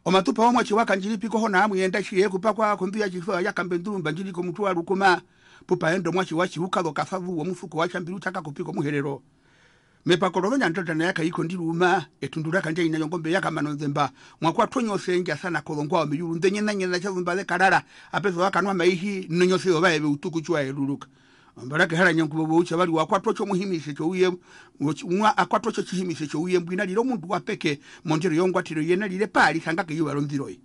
omatupa omwa chiwaka njilipi ko hona amuyenda chiye kupakwa kumbia chifa yakambendurumba njiliko mtu wa rukuma pupa endo mwachi wachi ukalo kafavu wa mufuko wacha mbiru taka kupiko muherero mepakolo nyantota na yaka iko ndiruma etundura kanje ina ngombe yaka manonzemba mwakwa tonyo senja sana kolongwa wa miyuru ndenye na chazumba le karara apezo wakanwa maihi nonyo se obaye utuku chwa eruruka mbaraka hara nyankubo ucha bali wakwatwacho muhimise cyo uye mwa akwatwacho chihimise cyo uye mbwina liro muntu wapeke monjero yongwatiro yena lire pali sangake yuba rondiroi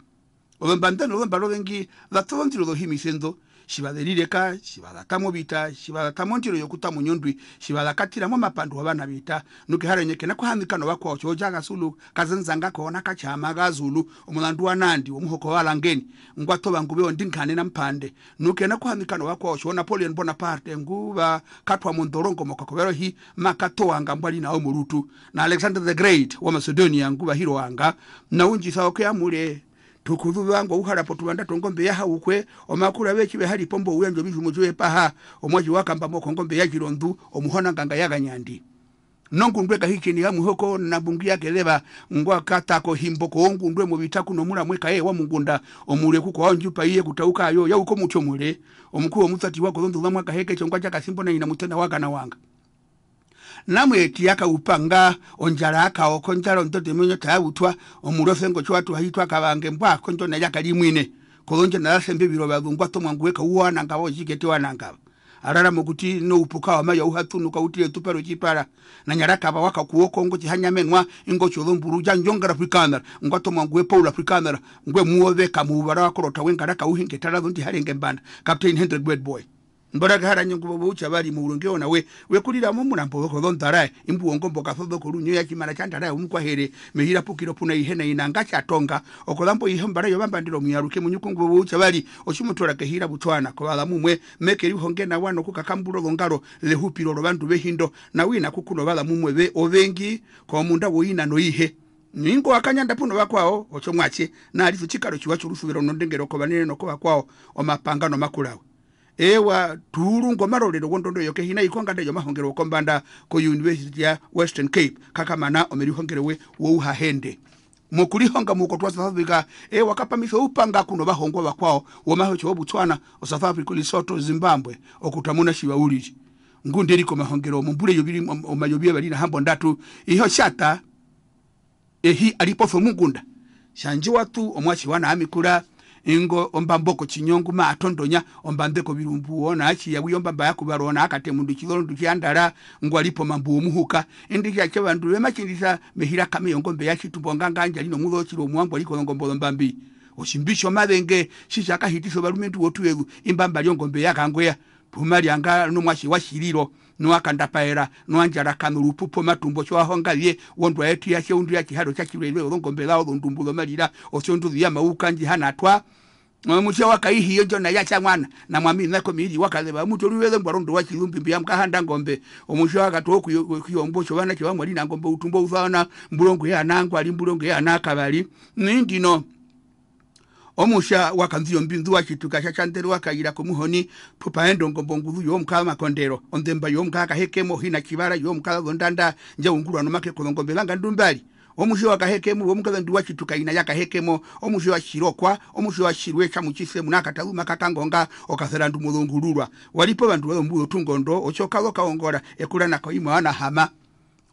obambandano bambalo bengi latondiro do himisenzo shibaderireka shibalatamo bita shibalatamo ntiro yokuta munyondwi shibalakatira mu mapandu abana bita nuke haranyeke na kuhandikano bakwa cyo jaga sulu kazenzanga kona kachama gazulu omulandu wanandi omuhoko walangeni ngwatoba ngube ondinkane na mpande nuke na kuhandikano bakwa cyo Napoleon Bonaparte nguba katwa mu ndorongo mokokobero hi makato wanga mbali na omurutu na Alexander the Great wa Macedonia nguba hiro wanga na unji saoke amule tukuvu wangu uharapo tubanda tongombe ya haukwe omakura bechi behali pombo uyenjo bizu mujwe paha omwaji wakamba moko ngombe ya jirondu omuhona nganga yaga nyandi nongundwe kahiki ya muhoko na bungi yake leba ngwa katako himboko ongundwe mu bitaku no mura mweka wa mungunda omule kuko wanjupa iye kutauka ayo ya uko mucho mule omukuru omutati wako zondu zamwa kaheke chongwa chaka simbo na ina mutenda waka na wanga namwe tiyaka upanga onjara aka okonjara ntote menyo taabutwa omurofengo chwatu haitwa kabange mbwa konjo na yaka limwine kolonje na sembe biro bazungwa to mwanguweka uwana ngabo jikete wananga arara mukuti no upuka wa mayo uhatunu ka utile tupero chipara na nyaraka ba waka kuoko ngo chihanyamenwa ingo chodomburu janjongara afrikaner ngato mwanguwe paul afrikaner ngwe muove kamubara wakorota wengaraka uhinge tarazo ndi harenge mbanda captain Hendrik Bad Boy mbaraka hara nyungu bucha bali mu urungeo na we kulira mu murambo ko dontara imbu ngombo ka fodo ko runyo yakimara cyandara umukwa here mehira pukiro puna ihena inanga chatonga okolambo ihembara yo bambandiro muyaruke munyukungu bucha bali ochimutora kehira butwana ko bala mumwe mekeri honge na wano kukakamburo ngaro le hupiro ro bantu behindo na wina kukuno bala mumwe be ovengi ko munda woina no ihe ningo akanyanda puno bakwao ochomwache na alifu chikaro chiwacho rusubiro no ndengero ko banene no ko bakwao omapanga no makulawe ewa turungo marolero gondondo yoke hina ikonga ndeyo mahongero kombanda ko University ya Western Cape kakamana omeri hongerewe wo uhahende mukuri honga muko twa South Africa ewa kapamiso upanga kuno bahongo bakwao wo mahocho Botswana o South Africa Lesotho Zimbabwe okutamuna shiba uliji ngunderi ko mahongero mumbule yobiri omayobye bali na hambo ndatu iho shata ehi alipofo mungunda shanji watu omwachi wana amikura ingo ombamboko chinyongu ma atondonya ombandeko birumbu ona achi ya wiyombamba yakubarona akate mundu chilondo kyandara ngo alipo mambu omuhuka indiki ya bantu bemachindisa mehira kame yongombe yachitumbo nganganja lino mulo chiro muambo aliko ngombo mbambi oshimbisho mabenge shishaka hitiso balumentu wotuwezu imbamba lyongombe yakangweya pumali anga no mwashi washiriro no akandapaera no anjara kanuru pupo matumbo chwa hongalie wondwa yetu ya cheundu ya kihado cha kirelwe ngombe lao ndumbulo malira oshondu ya maukanji hanatwa mutia wakaihi yojo na yacha mwana na mwami nako miri wakaleba muto ruwele mbwarondo wa chilumbi mbya mkahanda ngombe omusho akatoku kiyombocho bana kiwa mwali na ngombe utumbo ufana mbulongo ya nangu ali mbulongo ya nakabali nindino omusha wakanziyo mbindu wachituka chachandero wakayira kumuhoni pupaendo ngombongudu yo mkama kondero ondemba yo mkaka hekemo hina kibara yo mkala gondanda nje unguru anomake kolongombe langa ndumbali omusho wakahekemo wo mkala ndu wachituka ina yakahekemo omusho washirokwa omusho washirwe chamuchise munaka taluma kakangonga okathera ndu mulungururwa walipo bantu wa mbulo tungondo ochokalo kaongora ekulana ko imwana hama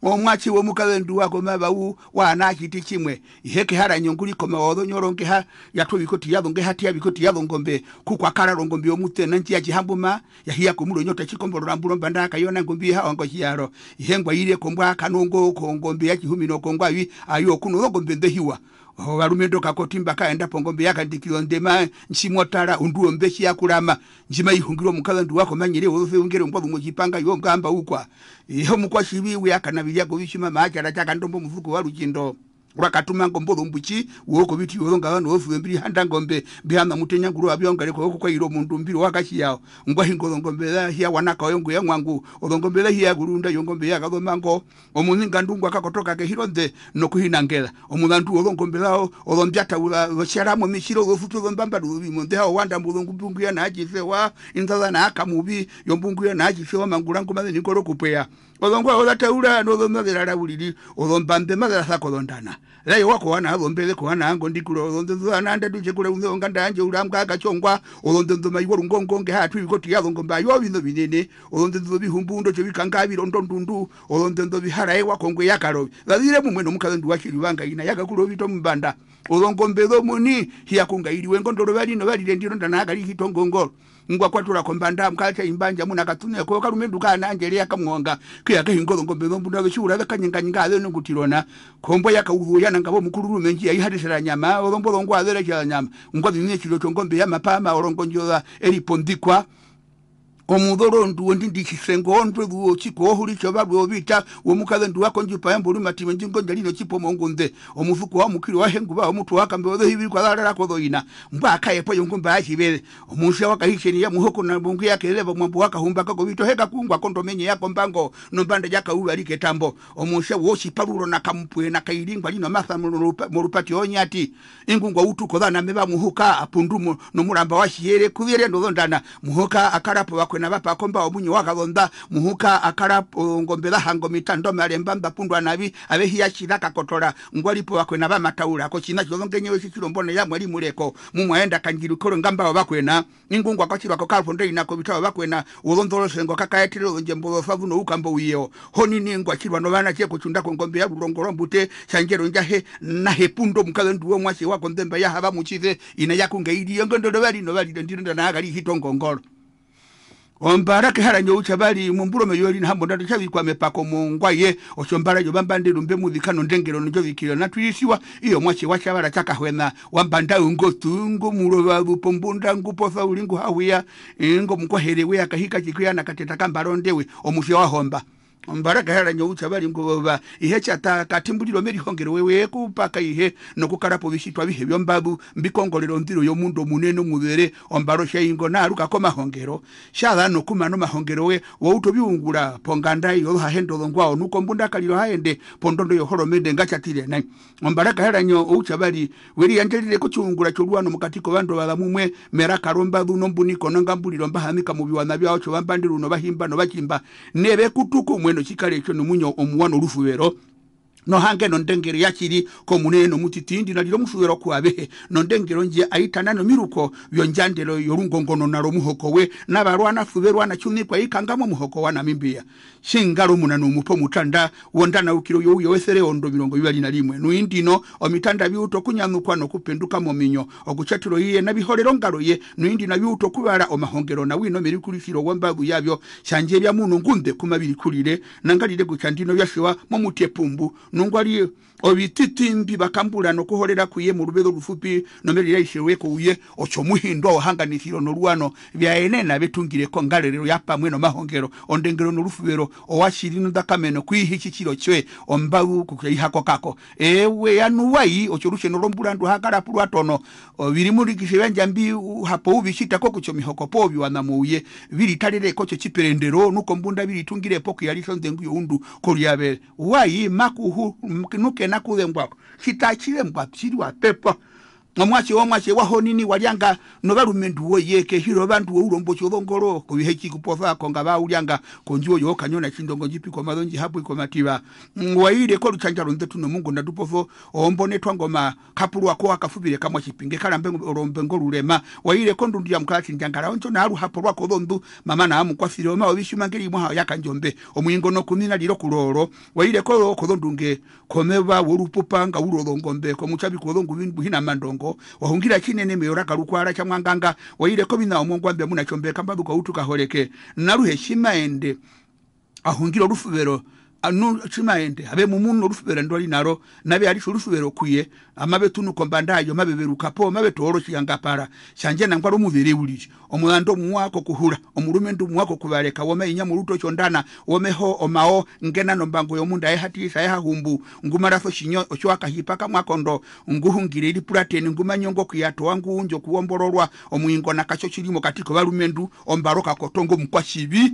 omwachi wo mukalendu wako mabawu wana kiti chimwe iheke hara nyonguli koma wodo nyoronge ha yatwo bikoti yabo nge hati yabikoti yabo ngombe kukwa kara ngombe omute nanti ya chihambuma ya hiya kumulo nyota chikomboro rambulo mbanda kayona ngombe ha ongo chiyaro ihengwa ile kombwa kanongo ko ngombe ya chihumi no kongwa wi ayo kuno ngombe ndehiwa warumendo kakotimba kaenda pongombe yakandikilo ndema nchimotara unduo mbechi yakulama njima ihungiro mukalandu wako manyire wofe ungere ngwabu mujipanga yo ngamba ukwa iyo mukwa shibiwe yakanabili yako bishima maachara chaka ndombo mufuko wa ruchindo wakatuma ngombo mbuchi woko biti yoronga bano wofu mbiri handa ngombe bihana mutenya nguru abyongale ko ko iro mundu mbiri wakashi yao ngwa hingo ngombe la hiya wanaka yongo ya mwangu ngombe la hiya gurunda yongombe ya kadomango omuninga ndungwa kakotoka ke hironde no kuhinangela omulandu ngombe lao olombyata wacharamo mishiro wofutu mbamba rubi monde hao wanda mbungu ya najife wa inzala na akamubi yombungu ya najife wa mangurangu maze nikoro kupea olongwa olataura no lomabera ulili olombambe magara sakolondana layo wako wana abo mbele ko wana ango ndikulo olondenzo ananda duje kule unzo nganda anje uramka akachongwa olondenzo mayiwo ngongonge hatu ikoti yazo ngomba yo bino binene olondenzo bihumbundo cyo bikangabiro ndondundu olondenzo biharaye wakongwe yakalo babire mumwe no mukaze nduwashiri banga ina yakakulo bito mbanda olongombezo muni hiyakungairiwe ngondolo bali no bali ndiro ndanagali hitongongolo ngwa kwatula kombanda mkacha imbanja muna katune ko kalumendu kana anjele yakamwonga kiyaka hingolo ngombe mbunda bishura bakanyinganyinga ale ngutirona kombo yakawuya nangabo mukuru menji yihadisira nyama olombo longwa ale cha nyama ngwa bimye kilo ngombe ya mapama olongonjola elipondikwa omudoro ndu ndi kisengo ndwe buo chiko huli cyo babwo bita wo mukaze ndu wako njupa yambo lumatime njingo njalino chipo mongunde omufuko wa mukiri wa henguba omutu wakambe odo hibiri kwa dala ko doina mba akaye po yongomba ashibele omusha wakahisheni ya muhoko na bungu yake lebo mwambo wakahumba kako bito heka kungwa kondo menye yako mbango nombanda jaka uwa like tambo omusha woshi parulo na kampwe na kailingwa lino matha morupati onyati ingungwa utuko dana meba muhuka apundumo no muramba washiyere kubire ndo ndana muhuka akarapo wako na bapa komba omunyo wakabonda muhuka akara ngombela hango mitando marembamba pundwa nabi abehi yashiraka kotora ngwalipo wakwe na bamataura ko kina kyolongenyewe kikilombone ya mwali muleko mumwaenda kanjiru kolo ngamba bakwena ingungwa kwachirwa ko kalfo ndina ko bitawa bakwena ulondolo sengo kakayetiro njembo favu no ukambo wiyo honi ningwa chirwa no bana cheko chunda ko ngombe ya bulongoro mbute chanjero njahe na hepundo mukaze nduwo mwasi wako ndemba ya haba muchize ina yakungeidi yongondo bali no bali ndinda na agali hitongongolo ombarake haranyo uchabali mumbulo meyori nhambo ndatu chavi kwa mepako mungwaye ochombara jo bambande lumbe mudhikano ndengero njo vikiro natwisiwa iyo mwache wachabara chakahwena wambanda ungotungo mulo babupombunda ngupofa ulingo hawiya ngo mukwaherewe akahika chikuya nakateta kambarondewe omushe wahomba ombaraka haranyo uchabali ngoba ihe chata katimbuliro meri hongero wewe kupaka ihe no kukarapo bishitwa bihe byombabu mbikongolero ndiro yo mundo munene mubere ombaro shayingo naruka koma hongero shala no kuma no mahongero we wauto biungura ponganda yo hahendo ngwao nuko mbunda kaliro haende pondondo yo horomende ngachatire nai ombaraka haranyo uchabali weri yanjelire kuchungura cholwano mukatiko bando bala mumwe meraka romba duno mbuniko nangambuliro mbahanika mubiwana byao cyo bambandiru no bahimba no bakimba nebe kutuko no chikale cyo numunyo omuwano rufuwero no hange no ndengero yakiri ko muneno mutitindi naliro mufuwero kwabehe no ndengero nje aitana no miruko byonjandelo yorungongono naro muhoko we nabarwana fuberwa na chumi kwa ikangamo muhoko wana mimbia shingaro munano mupo mutanda wondana ukiro yo wesere ondo birongo bibali na limwe no indino omitanda biuto kunyanukwa no kupenduka mo minyo okuchatiro yiye nabihorero ngaro ye no indina biuto kubara omahongero na wino merikulifiro wambabu yabyo shanje bya muno ngunde kumabiri kulire nangalire gucandino byashiwa mo mutepumbu nungwali obititimbi bakambula no kuholera kuye mu rubedo rufupi no merira ishewe ko uye ocho muhindo ohanganithiro no ruano bya enena betungire ko ngalero yapamwe no mahongero ondengero no rufubero owashiri no dakameno kwihiki kiro cyo ombabu kukihako kako ewe yanuwai ocho rushe no rombulandu hakara pulwatono biri muri kisebanja mbi hapo ubishita ko kucho mihoko pobi wanamuye biri talire ko cyo kiperendero nuko mbunda biri tungire poko yali sonde nguyo undu ko lyabe wai makuhu nuke nakuze mbwako kitachire mbwako chiri wa pepa omwache wahonini walyanga no balumendu woyeke hiro bantu urombo chodongoro ko bihechi kupofa ko ngaba ulyanga konjiwo yo kanyona chindongo jipiko madonji hapo iko matiba waire ko luchanjaro ndetu no mungu ndadupofo ombone twangoma kapuru wako akafubire kamwa chipinge kalambe orombe ngolulema waire ko ndundi ya mkachi njangara oncho na aru hapo wako dondu mama na amu kwa firo ma obishumangeri mwa yakanjombe omwingo no kunina liro kuloro waire ko ndunge komeba worupupanga urodongombe ko muchabi ko dongu hina mandongo wahungira kinene meyora karukwara chamwanganga waire ko bina omongwambe muna chombe kamba duka utuka holeke naruhe shimaende ahungira rufubero anu chimaende abe mumuno rufubero ndoli naro nabe ali rufubero kuye amabe tunu kombandayo mabe beruka po mabe toro chiyanga para shanje nangwa rumuvere bulije omulando muwako kuhura omurumendo muwako kubaleka wome inya muruto chondana womeho omao ngena nombango yomunda ehatisa ehahumbu ngumarafo shinyo ochwaka hipaka mwakondo nguhungire ili purateni ngumanyongo kuyato wangu unjo kuombororwa omwingo nakacho chilimo katiko balumendu ombaroka kotongo mkwashibi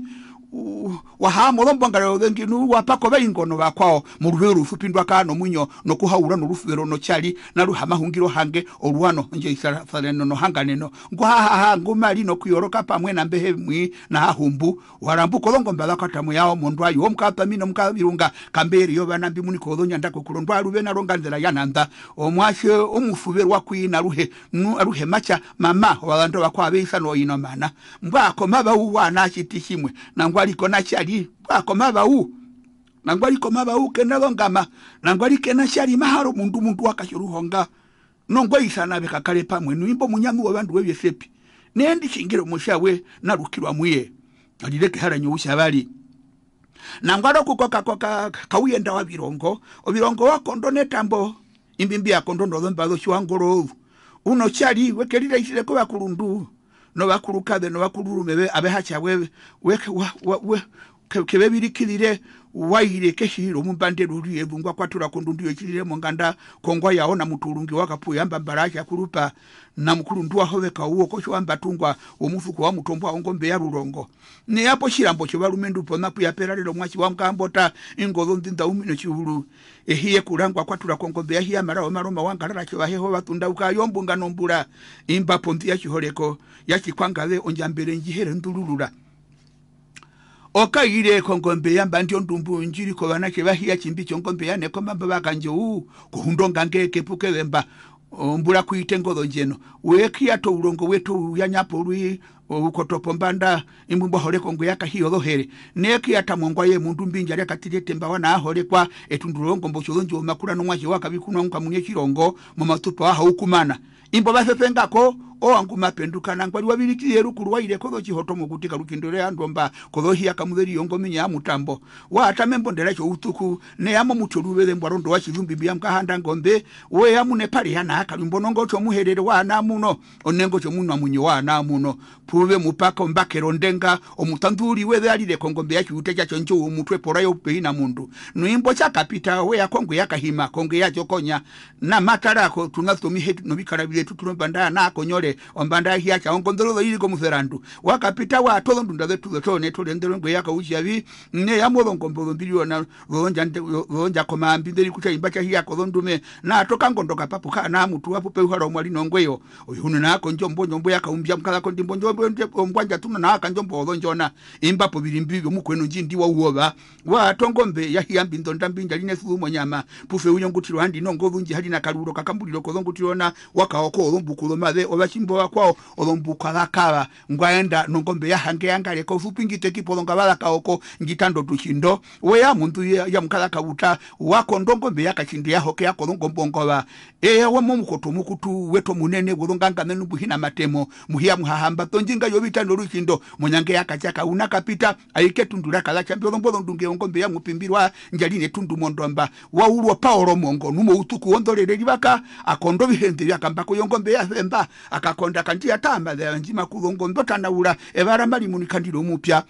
waha molombo ngalo wengi nu wapako baingono bakwao mu rubero rufupindwa kano munyo no kuhaura no rufubero no chali na ruhama hungiro hange olwano nje isarafaleno no hanganeno ngo ha ngumali no kuyoroka pamwe na mbehe mwi na hahumbu warambuko longo mbala katamu yao mondwa yo mkapa mino mkabirunga kamberi yo banambi muni kodonya ndako kulondwa rube na ronganzira yananda omwashe omufubero wakwina ruhe macha mama walanto bakwabeisa no yinomana mbako maba uwana chitishimwe na ngwaliko na chali mbako maba na ngwaliko maba kenalongama na ngwaliko na chali maharo mundu wakashuruhonga nongwa isana bekakale pamwe nuimbo munyamu wabandu webyesepi nendi shingiro mushawe narukirwa muye alireke haranyo ushabali nangwado kukoka kawuyenda wa birongo obirongo wakondo netambo imbimbi yakondo ndozombazo shiwangoro uno chali wekelira isire ko bakurundu no bakurukabe no bakururume abehacha wewe kebebirikirire waire keshiro mumbande ruri ebungwa kwatura kondundu yekirire monganda kongwa yaona muturungi wakapuya mbambaracha kurupa na mukurundu wahoweka uwo ko shwamba tungwa omufuko wa mutombo ngombe ya rurongo ne yapo shirambo cyo barumendu pona puya peralero mwachi wa mkambota ingozo ndinda umino chihuru ehiye kurangwa kwatura kongombe yahiya marao maroma wangarara cyo baheho batunda ukayombunga nombura imba ponti ya chihoreko yachikwangale onjambere njihere ndururura okaire kongombe yamba ndio ndumbu njiri ko banake bahiya chimbicho ngombe yane ko mamba bakanjo kuhundonga ngeke pukebemba mbura kuitengozo njeno wekia to urongo wetu yanyapo rui ukotopo mbanda imbumba horeko ngo yakahiyo lohere neki atamongwa ye mundu mbinja ya katirete mba wana horekwa etundurongo mbocho njo makura no mwaje wakabikunwa nkamunye kirongo mu matupa aha ukumana imbo bafepengako owangu mapenduka nangwali wabirikiye rukuru waire kozo chihoto mukutika rukindore andomba kozo hiya kamuderi yongo minya mutambo wa atamembo ndera cyo utuku ne yamo muturubele mbwarondo wa chivumbi bya mkahanda ngombe we yamune pali yana akalumbonongo cyo muherere wana muno onengo cyo munwa munyo wana muno pube mupaka mbakero ndenga omutanduri we alire kongombe yachi uteja chonjo umutwe porayo peina mundu nuimbo cha kapita we yakongwe yakahima konge yacho konya na matara ko tunathomi hetu no bikarabire tuturombanda na konyole ombanda hiya cha ongondolo yiri ko muserandu wakapita wa tolo ndunda zetu zotone tolendero ngwe yakauchavi ne yamolongo mbolo biliona lonja komambi nderi kucha imbacha hiya ko ndume na toka ngondoka papo kana mutu wapo pe uharo mwali nongweyo oyunu nako njombo yakaumbya mkala ko ndimbonjo ombwanja tuna na kanjombo lonjona imbapo bilimbigo mukweno njindi wa uoba wa tongombe yahiya mbindo ndambinja line sumo nyama pufe unyongutirwa ndi nongovunji hali na kaluro kakambuliro ko longutirona wakaoko olombukulo made obachimbo wakwao olombukala kala ngwaenda nongombe yahange yangale ko fupingite kipolonga bala kaoko ngitando tuchindo we ya muntu ya mkala kabuta wako ndongombe yakachindi yahoke yako longombongoba wa mukoto mukutu weto munene golonganga nenu buhina matemo muhiya muhahamba tonjinga yobitando ruchindo munyange yakachaka unakapita aike tundura kala champion mbolo ndunge ngombe ya mupimbirwa njaline tundu mondomba wa ulwa paolo mongo numo utuku ondolere libaka akondo bihende yakambako yongombe ya hemba akakonda kantia tamba ya njima kulongombe tanaula ebara mali munikandiro mupya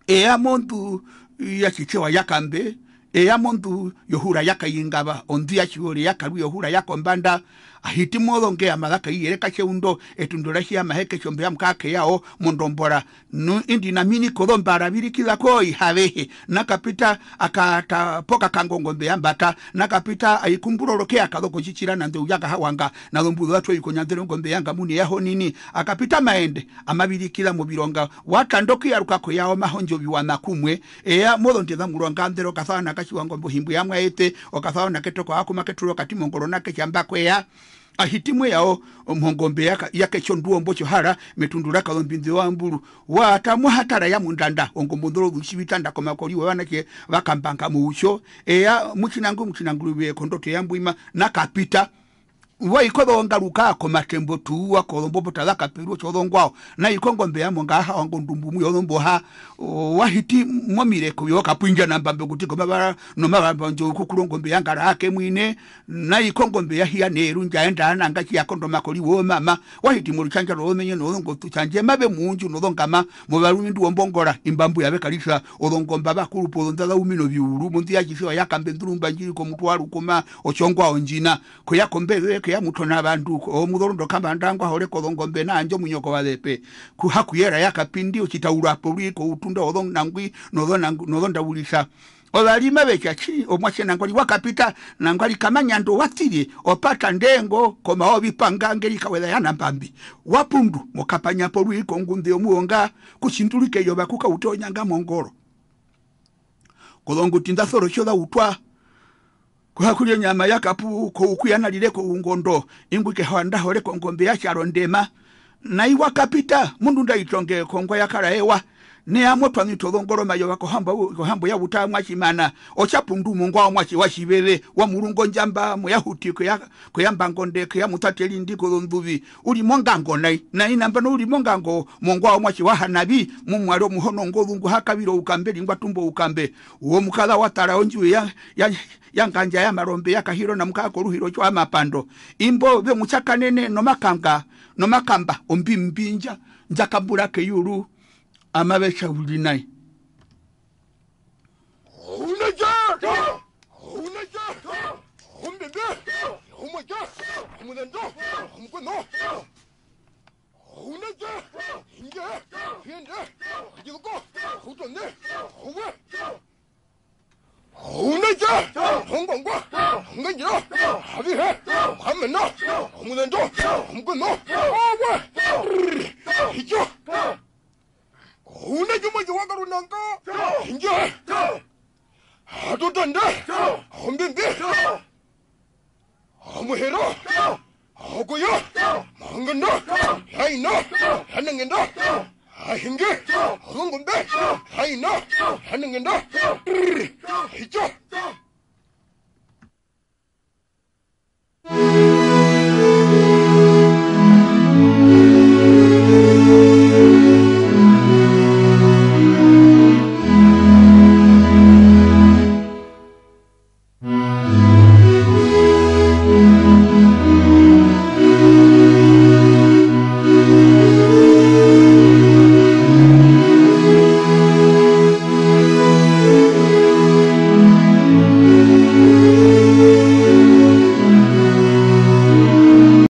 ya mondu yachichewa yakambe ya mondu yohura yakayingaba ondi yachiwore yakaru yohura yakombanda ahiti molonge amalaka yireka cheundo etundura hiya maheke chombe amkake yao mondombora nu indi na mini kolombara birikila ko ihavehe nakapita akata poka kangongombe yambata nakapita aikumburoroke akaloko chichira nande uyaka hawanga nalombuzo atwe ikonyandero ngombe yanga muni yaho nini akapita maende amabirikila mu bironga watandoki yarukako yao mahonjo biwana kumwe ya molonde za muronga ndero kasana kachiwango mbuhimbu yamwe ete okasana ketoko akuma keturo katimongoro nake chambakwe ya ahitimwe yao mhongombe yake chonduo mbocho hara metundura kalombinzi wa mburu watamwa hatara ya mundanda ongombondoro bushibitanda komakoli wanake bakambanga mu ucho muchinangu be kondoto yambwima nakapita wa ikodo ngaruka ko matembo tuwa kolombo botala kapiro chodongwao na ikongombe yamo ngaha wango ndumbu yolombo ha wahiti momire ko yokapinja nambambe kuti ko mabara no mabamba njo kukulongombe yangara ake mwine na ikongombe yahiya neru njaenda nangachi yakondo makoli wo mama wahiti mu chanja ro menye no ngo tuchanje mabe munju no ngama mu barundu wombongora imbambu yabe kalisa olongomba bakuru polonda umino biuru mundi yakisho yakambe ndurumba njiri ko mutwaru kuma ochongwa onjina ko yakombe ya muto n'abantu omudorondo kamba ndangwa hole kolongombe nanjo munyoko walepe kuhakuyera yakapindi okitawula poliko utunda odong nangwi nodho ndawulisha obalima bechachi omwache nangoli wakapita nangoli kamanyando watiri opata ndengo koma obipanga ngeli kawela yana mpambi wapundu mokapanya poliko ngunde omuonga kuchindulike yoba kuka utonyanga mongoro kolongo tinda thoro chola utwa kuhakulya nyama yakapu ko ukuyanalile ko ungondo ingwike hawanda hole ko ngombe ya charo ndema na iwa kapita mundu ndaitonge kongwa yakala ewa ne amotwa nitolongoro mayo wako hambo ya butamwa chimana ochapundu mungwa mwachi washibele wa mulungo njamba muyahuti ko yamba ngonde ko ya mutateli ndiko londuvi uli mongango na inamba no uli mongango mungwa mwachi wa hanabi mumwalo muhono ngolungu hakabiro ukambe lingwa tumbo ukambe uwo mukala watara onju ya nganja ya marombe ya kahiro na mukako ruhiro chwa mapando imbo be muchakanene no makamba ombimbinja njakambula ke yuru amabesha ulinai unaja umbebe umaja umudendo umkono unaja inge yende yoko utonde uwe unaja ongongwa ngajira abihe amena umudendo umkono uwe hijo una juma jwa garunanga inge adotanda ombembe amuhero agoyo manganda haina hanangenda ahinge ngombe haina hanangenda hicho